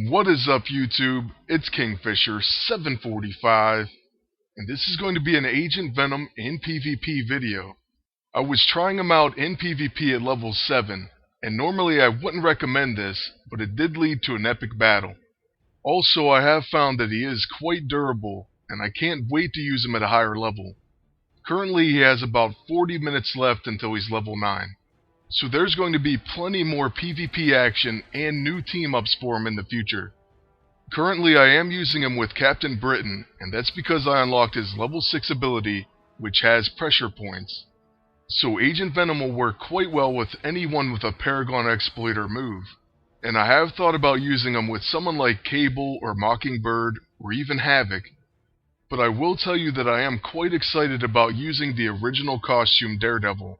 What is up, YouTube? It's Kingfisher745, and this is going to be an Agent Venom in PvP video. I was trying him out in PvP at level 7, and normally I wouldn't recommend this, but it did lead to an epic battle. Also, I have found that he is quite durable, and I can't wait to use him at a higher level. Currently, he has about 40 minutes left until he's level 9. So there's going to be plenty more PvP action and new team-ups for him in the future. Currently I am using him with Captain Britain, and that's because I unlocked his level 6 ability, which has pressure points. So Agent Venom will work quite well with anyone with a Paragon Exploiter move. And I have thought about using him with someone like Cable or Mockingbird or even Havoc. But I will tell you that I am quite excited about using the original costume Daredevil.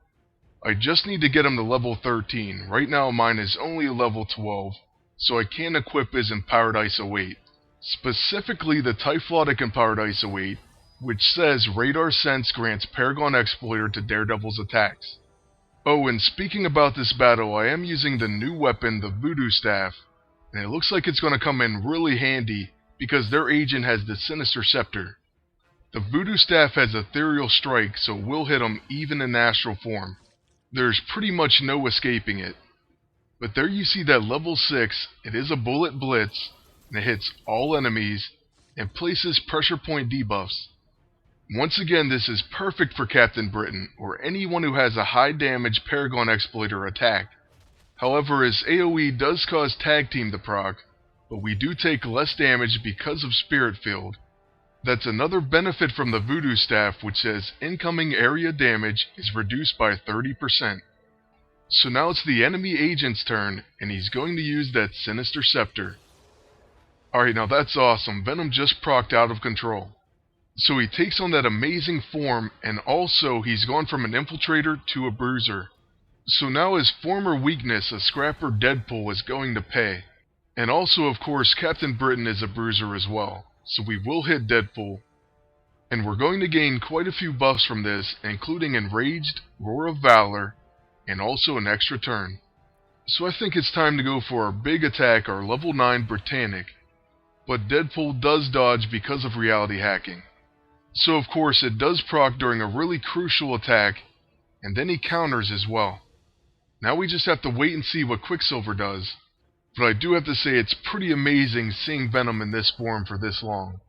I just need to get him to level 13. Right now mine is only level 12, so I can't equip his Empowered ISO 8. Specifically the Typhlotic Empowered ISO 8, which says Radar Sense grants Paragon Exploiter to Daredevil's attacks. Oh, and speaking about this battle, I am using the new weapon, the Voodoo Staff, and it looks like it's going to come in really handy because their agent has the Sinister Sceptre. The Voodoo Staff has Ethereal Strike, so it will hit him even in astral form. There's pretty much no escaping it. But there you see that level 6, it is a bullet blitz, and it hits all enemies, and places pressure point debuffs. Once again, this is perfect for Captain Britain, or anyone who has a high damage Paragon Exploiter attack. However, his AoE does cause Tag Team to proc, but we do take less damage because of Spirit Field. That's another benefit from the Voodoo Staff, which says incoming area damage is reduced by 30%. So now it's the enemy agent's turn, and he's going to use that Sinister Sceptre. Alright, now that's awesome. Venom just procced out of control. So he takes on that amazing form, and also he's gone from an infiltrator to a bruiser. So now his former weakness, a scrapper Deadpool, is going to pay. And also, of course, Captain Britain is a bruiser as well. So we will hit Deadpool, and we're going to gain quite a few buffs from this, including Enraged, Roar of Valor, and also an extra turn. So I think it's time to go for our big attack, our level 9 Britannic, but Deadpool does dodge because of reality hacking. So of course it does proc during a really crucial attack, and then he counters as well. Now we just have to wait and see what Quicksilver does. But I do have to say it's pretty amazing seeing Venom in this form for this long.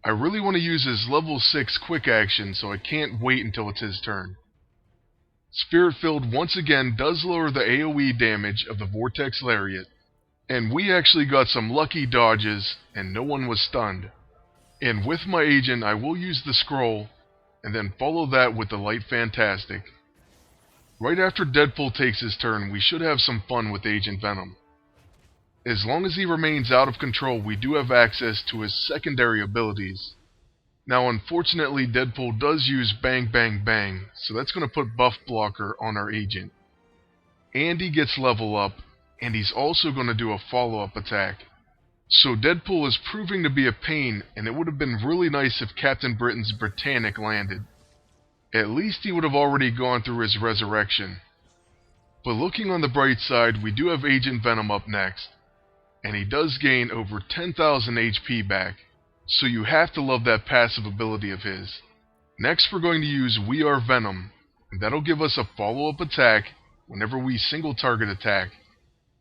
I really want to use his level 6 quick action, so I can't wait until it's his turn. Spirit Field once again does lower the AoE damage of the Vortex Lariat, and we actually got some lucky dodges and no one was stunned. And with my agent I will use the scroll, and then follow that with the Light Fantastic. Right after Deadpool takes his turn, we should have some fun with Agent Venom. As long as he remains out of control, we do have access to his secondary abilities. Now unfortunately Deadpool does use Bang Bang Bang, so that's going to put Buff Blocker on our agent. And he gets level up, and he's also going to do a follow-up attack. So Deadpool is proving to be a pain, and it would have been really nice if Captain Britain's Britannic landed. At least he would have already gone through his resurrection. But looking on the bright side, we do have Agent Venom up next. And he does gain over 10,000 HP back, so you have to love that passive ability of his. Next we're going to use Are Venom, and that'll give us a follow-up attack whenever we single target attack.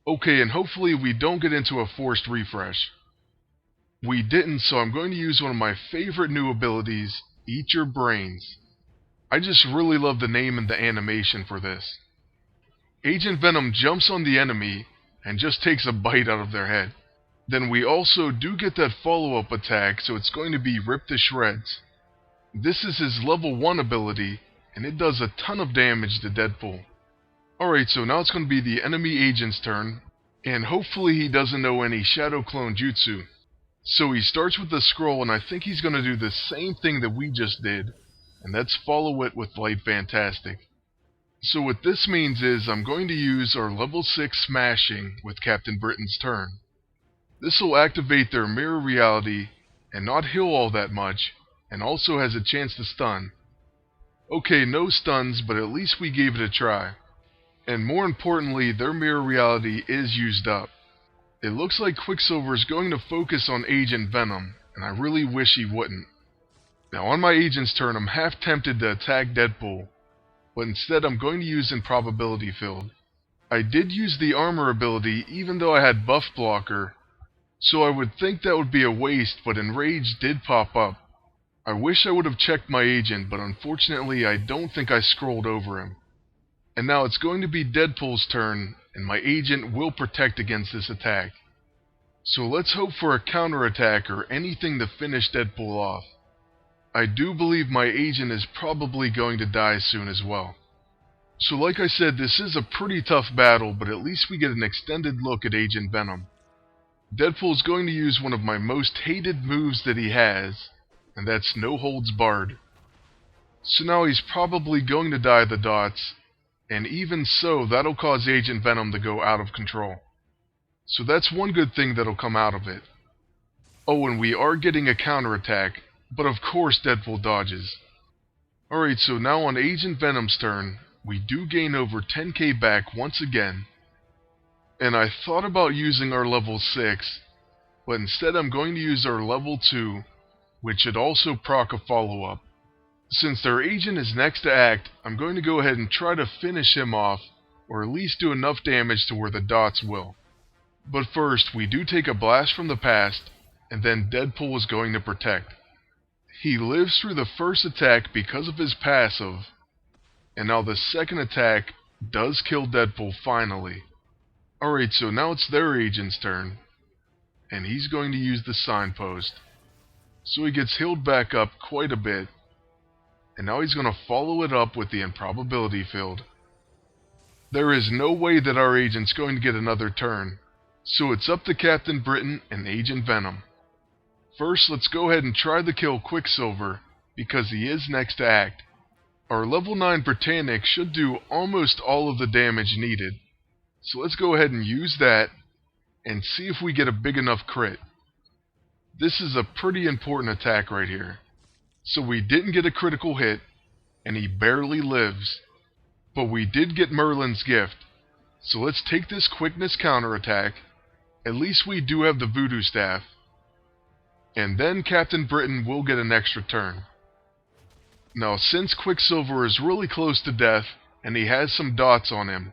Okay, and hopefully we don't get into a forced refresh. We didn't, so I'm going to use one of my favorite new abilities, Eat Your Brains. I just really love the name and the animation for this. Agent Venom jumps on the enemy and just takes a bite out of their head. Then we also do get that follow-up attack, so it's going to be Rip to Shreds. This is his level 1 ability, and it does a ton of damage to Deadpool. Alright, so now it's going to be the enemy agent's turn, and hopefully he doesn't know any Shadow Clone Jutsu. So he starts with the scroll, and I think he's going to do the same thing that we just did, and that's follow it with Light Fantastic. So what this means is I'm going to use our level 6 Smashing with Captain Britain's turn. This will activate their mirror reality and not heal all that much, and also has a chance to stun. Okay, no stuns, but at least we gave it a try. And more importantly, their mirror reality is used up. It looks like Quicksilver is going to focus on Agent Venom, and I really wish he wouldn't. Now on my agent's turn, I'm half tempted to attack Deadpool, but instead I'm going to use Improbability Field. I did use the armor ability even though I had buff blocker, so I would think that would be a waste, but Enrage did pop up. I wish I would have checked my agent, but unfortunately I don't think I scrolled over him. And now it's going to be Deadpool's turn, and my agent will protect against this attack. So let's hope for a counterattack or anything to finish Deadpool off. I do believe my agent is probably going to die soon as well. So like I said, this is a pretty tough battle, but at least we get an extended look at Agent Venom. Deadpool's going to use one of my most hated moves that he has, and that's No Holds Barred. So now he's probably going to die the dots, and even so, that'll cause Agent Venom to go out of control. So that's one good thing that'll come out of it. Oh, and we are getting a counterattack, but of course Deadpool dodges. Alright, so now on Agent Venom's turn, we do gain over 10k back once again. And I thought about using our level 6, but instead I'm going to use our level 2, which should also proc a follow-up. Since their agent is next to act, I'm going to go ahead and try to finish him off, or at least do enough damage to where the dots will. But first, we do take a blast from the past, and then Deadpool is going to protect. He lives through the first attack because of his passive, and now the second attack does kill Deadpool finally. Alright, so now it's their agent's turn, and he's going to use the Signpost. So he gets healed back up quite a bit, and now he's going to follow it up with the Improbability Field. There is no way that our agent's going to get another turn, so it's up to Captain Britain and Agent Venom. First, let's go ahead and try to kill Quicksilver, because he is next to act. Our level 9 Britannic should do almost all of the damage needed, so let's go ahead and use that, and see if we get a big enough crit. This is a pretty important attack right here. So we didn't get a critical hit, and he barely lives. But we did get Merlin's gift, so let's take this quickness counterattack. At least we do have the Voodoo Staff. And then Captain Britain will get an extra turn. Now since Quicksilver is really close to death, and he has some dots on him,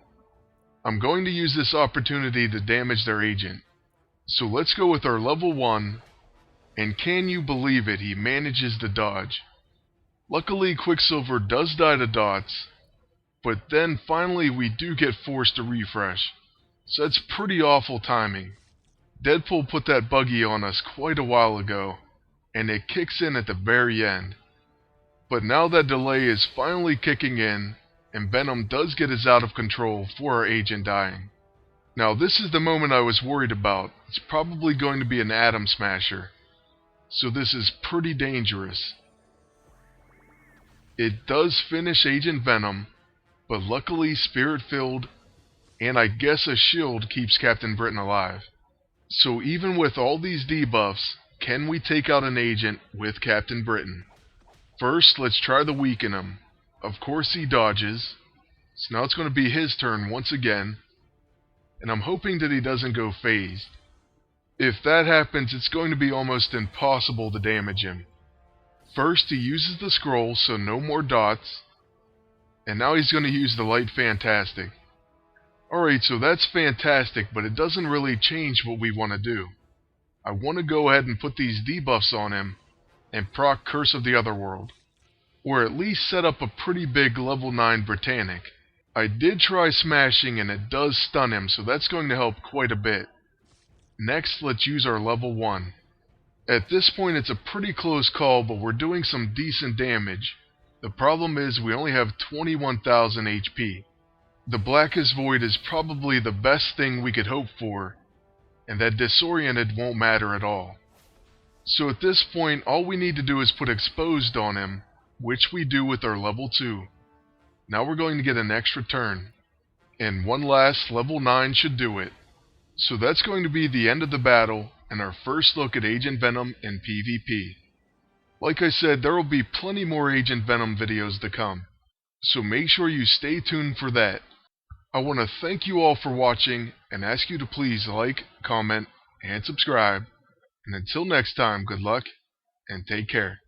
I'm going to use this opportunity to damage their agent. So let's go with our level 1, and can you believe it, he manages to dodge. Luckily Quicksilver does die to dots, but then finally we do get forced to refresh. So that's pretty awful timing. Deadpool put that buggy on us quite a while ago, and it kicks in at the very end. But now that delay is finally kicking in, and Venom does get us out of control for our agent dying. Now this is the moment I was worried about. It's probably going to be an Atom Smasher. So this is pretty dangerous. It does finish Agent Venom, but luckily Spirit Filled, and I guess a shield keeps Captain Britain alive. So even with all these debuffs, can we take out an agent with Captain Britain? First, let's try to weaken him. Of course he dodges, so now it's going to be his turn once again, and I'm hoping that he doesn't go phased. If that happens, it's going to be almost impossible to damage him. First, he uses the scroll, so no more dots, and now he's going to use the Light Fantastic. Alright, so that's fantastic, but it doesn't really change what we want to do. I want to go ahead and put these debuffs on him, and proc Curse of the Otherworld, or at least set up a pretty big level 9 Britannic. I did try smashing, and it does stun him, so that's going to help quite a bit. Next, let's use our level 1. At this point it's a pretty close call, but we're doing some decent damage. The problem is we only have 21,000 HP. The Blackest Void is probably the best thing we could hope for, and that Disoriented won't matter at all. So at this point, all we need to do is put Exposed on him, which we do with our level 2. Now we're going to get an extra turn, and one last level 9 should do it. So that's going to be the end of the battle, and our first look at Agent Venom in PvP. Like I said, there will be plenty more Agent Venom videos to come, so make sure you stay tuned for that. I want to thank you all for watching, and ask you to please like, comment, and subscribe. And until next time, good luck and take care.